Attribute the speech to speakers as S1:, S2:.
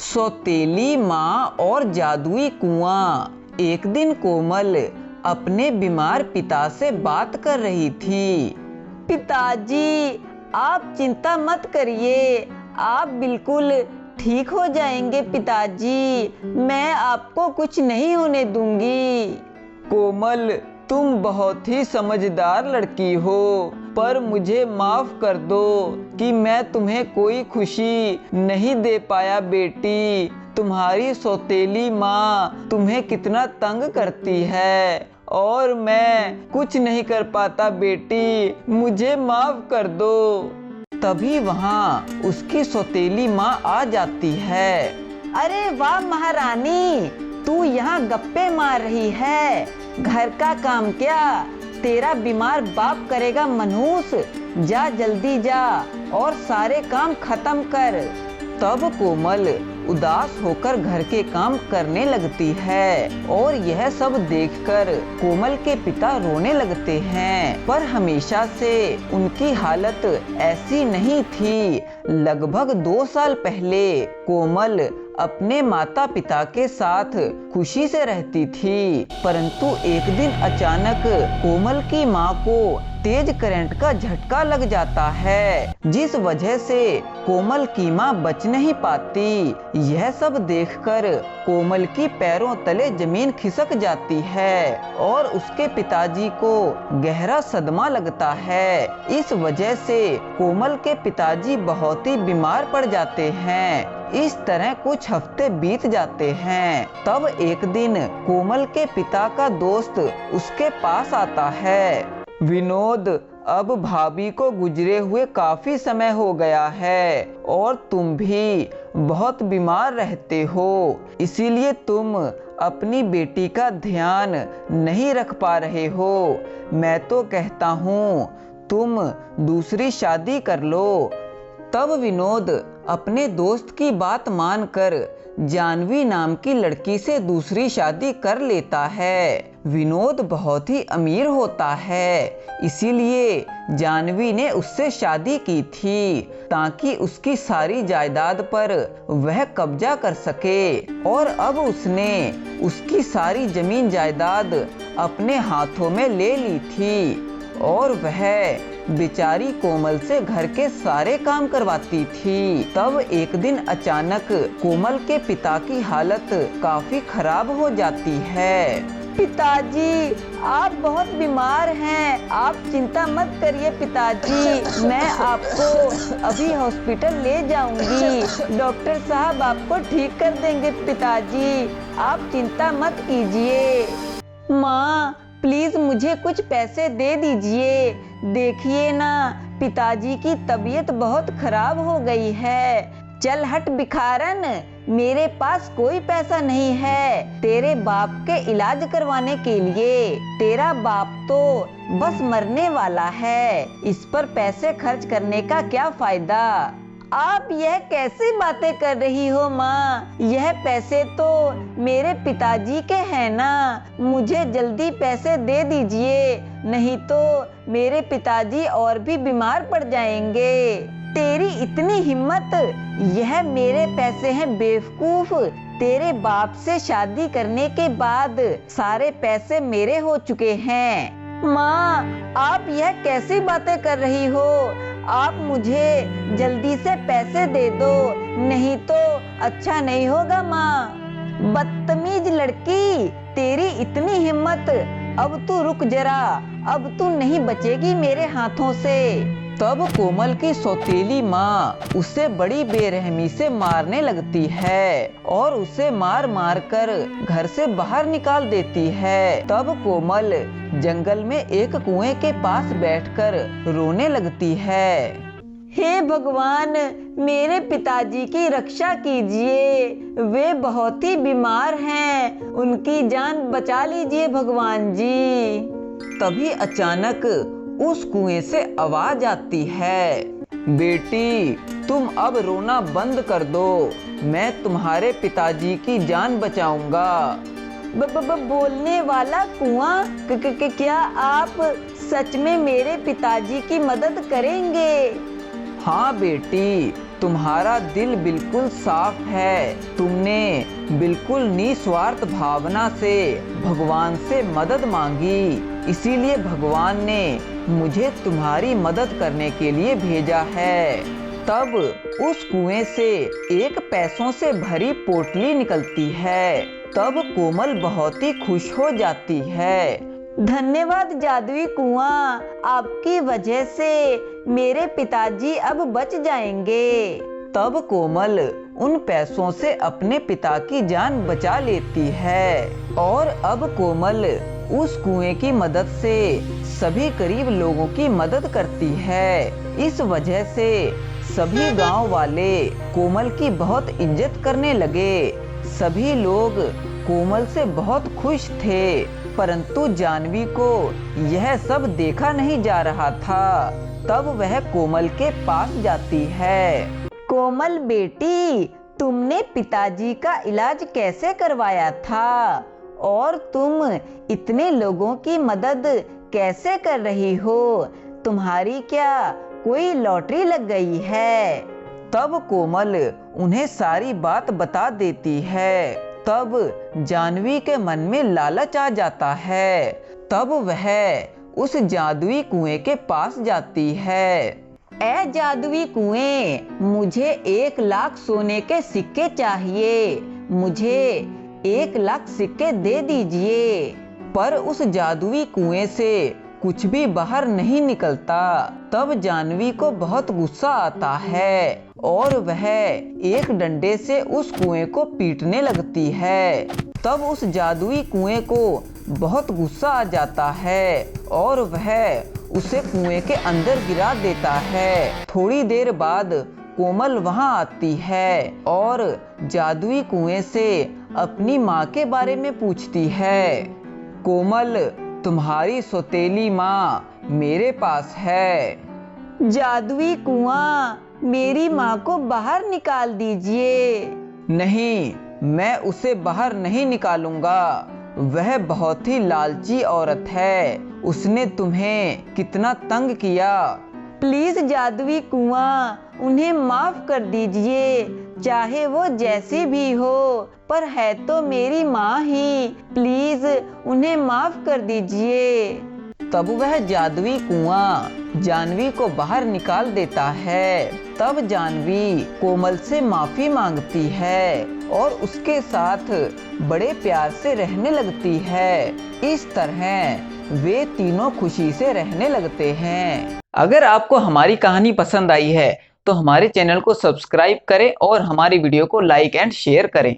S1: सौतेली माँ और जादुई कुआं। एक दिन कोमल अपने बीमार पिता से बात कर रही थी। पिताजी, आप चिंता मत करिए, आप बिल्कुल ठीक हो जाएंगे पिताजी, मैं आपको कुछ नहीं होने दूंगी। कोमल, तुम बहुत ही समझदार लड़की हो, पर मुझे माफ कर दो कि मैं तुम्हें कोई खुशी नहीं दे पाया बेटी। तुम्हारी सौतेली माँ तुम्हें कितना तंग करती है और मैं कुछ नहीं कर पाता बेटी, मुझे माफ कर दो। तभी वहाँ उसकी सौतेली माँ आ जाती है। अरे वाह महारानी, तू यहाँ गप्पे मार रही है, घर का काम क्या तेरा बीमार बाप करेगा मनहूस, जा जल्दी जा और सारे काम खत्म कर। तब कोमल उदास होकर घर के काम करने लगती है और यह सब देखकर कोमल के पिता रोने लगते हैं। पर हमेशा से उनकी हालत ऐसी नहीं थी। लगभग 2 साल पहले कोमल अपने माता पिता के साथ खुशी से रहती थी, परंतु एक दिन अचानक कोमल की माँ को तेज करंट का झटका लग जाता है, जिस वजह से कोमल की माँ बच नहीं पाती। यह सब देखकर कोमल की पैरों तले जमीन खिसक जाती है और उसके पिताजी को गहरा सदमा लगता है। इस वजह से कोमल के पिताजी बहुत ही बीमार पड़ जाते हैं। इस तरह कुछ हफ्ते बीत जाते हैं। तब एक दिन कोमल के पिता का दोस्त उसके पास आता है। विनोद, अब भाभी को गुजरे हुए काफी समय हो गया है और तुम भी बहुत बीमार रहते हो, इसीलिए तुम अपनी बेटी का ध्यान नहीं रख पा रहे हो। मैं तो कहता हूँ तुम दूसरी शादी कर लो। तब विनोद अपने दोस्त की बात मानकर जानवी नाम की लड़की से दूसरी शादी कर लेता है। विनोद बहुत ही अमीर होता है, इसीलिए जानवी ने उससे शादी की थी ताकि उसकी सारी जायदाद पर वह कब्जा कर सके। और अब उसने उसकी सारी जमीन जायदाद अपने हाथों में ले ली थी और वह बेचारी कोमल से घर के सारे काम करवाती थी। तब एक दिन अचानक कोमल के पिता की हालत काफी खराब हो जाती है। पिताजी, आप बहुत बीमार हैं, आप चिंता मत करिए पिताजी, मैं आपको अभी हॉस्पिटल ले जाऊंगी, डॉक्टर साहब आपको ठीक कर देंगे पिताजी, आप चिंता मत कीजिए। माँ, प्लीज मुझे कुछ पैसे दे दीजिए, देखिए ना पिताजी की तबीयत बहुत खराब हो गई है। चल हट भिखारन, मेरे पास कोई पैसा नहीं है तेरे बाप के इलाज करवाने के लिए। तेरा बाप तो बस मरने वाला है, इस पर पैसे खर्च करने का क्या फायदा। आप यह कैसी बातें कर रही हो माँ, यह पैसे तो मेरे पिताजी के हैं ना, मुझे जल्दी पैसे दे दीजिए, नहीं तो मेरे पिताजी और भी बीमार पड़ जाएंगे। तेरी इतनी हिम्मत, यह मेरे पैसे हैं बेवकूफ, तेरे बाप से शादी करने के बाद सारे पैसे मेरे हो चुके हैं। माँ, आप यह कैसी बातें कर रही हो, आप मुझे जल्दी से पैसे दे दो, नहीं तो अच्छा नहीं होगा माँ। बदतमीज लड़की, तेरी इतनी हिम्मत, अब तू रुक जरा, अब तू नहीं बचेगी मेरे हाथों से। तब कोमल की सौतेली माँ उसे बड़ी बेरहमी से मारने लगती है और उसे मार मार कर घर से बाहर निकाल देती है। तब कोमल जंगल में एक कुएं के पास बैठकर रोने लगती है। हे भगवान, मेरे पिताजी की रक्षा कीजिए, वे बहुत ही बीमार हैं, उनकी जान बचा लीजिए भगवान जी। तभी अचानक उस कुएं से आवाज आती है। बेटी, तुम अब रोना बंद कर दो, मैं तुम्हारे पिताजी की जान बचाऊंगा। बोलने वाला कुआं, क्या आप सच में मेरे पिताजी की मदद करेंगे? हाँ बेटी, तुम्हारा दिल बिल्कुल साफ है। तुमने बिल्कुल निस्वार्थ भावना से भगवान से मदद मांगी, इसीलिए भगवान ने मुझे तुम्हारी मदद करने के लिए भेजा है। तब उस कुएं से एक पैसों से भरी पोटली निकलती है। तब कोमल बहुत ही खुश हो जाती है। धन्यवाद जादुई कुआं, आपकी वजह से मेरे पिताजी अब बच जाएंगे। तब कोमल उन पैसों से अपने पिता की जान बचा लेती है और अब कोमल उस कुएं की मदद से सभी गरीब लोगों की मदद करती है। इस वजह से सभी गांव वाले कोमल की बहुत इज्जत करने लगे। सभी लोग कोमल से बहुत खुश थे, परंतु जानवी को यह सब देखा नहीं जा रहा था। तब वह कोमल के पास जाती है। कोमल बेटी, तुमने पिताजी का इलाज कैसे करवाया था और तुम इतने लोगों की मदद कैसे कर रही हो? तुम्हारी क्या कोई लॉटरी लग गई है? तब कोमल उन्हें सारी बात बता देती है। तब जानवी के मन में लालच आ जाता है। तब वह उस जादुई कुएं के पास जाती है। ए जादुई कुएं, मुझे 1 लाख सोने के सिक्के चाहिए, मुझे 1 लाख सिक्के दे दीजिए। पर उस जादुई कुएं से कुछ भी बाहर नहीं निकलता। तब जानवी को बहुत गुस्सा आता है और वह एक डंडे से उस कुएं को पीटने लगती है। तब उस जादुई कुएं को बहुत गुस्सा आ जाता है और वह उसे कुएं के अंदर गिरा देता है। थोड़ी देर बाद कोमल वहां आती है और जादुई कुएं से अपनी माँ के बारे में पूछती है। कोमल, तुम्हारी सौतेली माँ मेरे पास है। जादुई कुआं, मेरी माँ को बाहर निकाल दीजिए। नहीं, मैं उसे बाहर नहीं निकालूंगा। वह बहुत ही लालची औरत है। उसने तुम्हें कितना तंग किया। प्लीज जादुई कुआं, उन्हें माफ कर दीजिए। चाहे वो जैसी भी हो, पर है तो मेरी माँ ही। प्लीज उन्हें माफ कर दीजिए। तब वह जादुई कुआं जानवी को बाहर निकाल देता है। तब जानवी कोमल से माफी मांगती है और उसके साथ बड़े प्यार से रहने लगती है। इस तरह वे तीनों खुशी से रहने लगते हैं। अगर आपको हमारी कहानी पसंद आई है तो हमारे चैनल को सब्सक्राइब करें और हमारी वीडियो को लाइक एंड शेयर करें।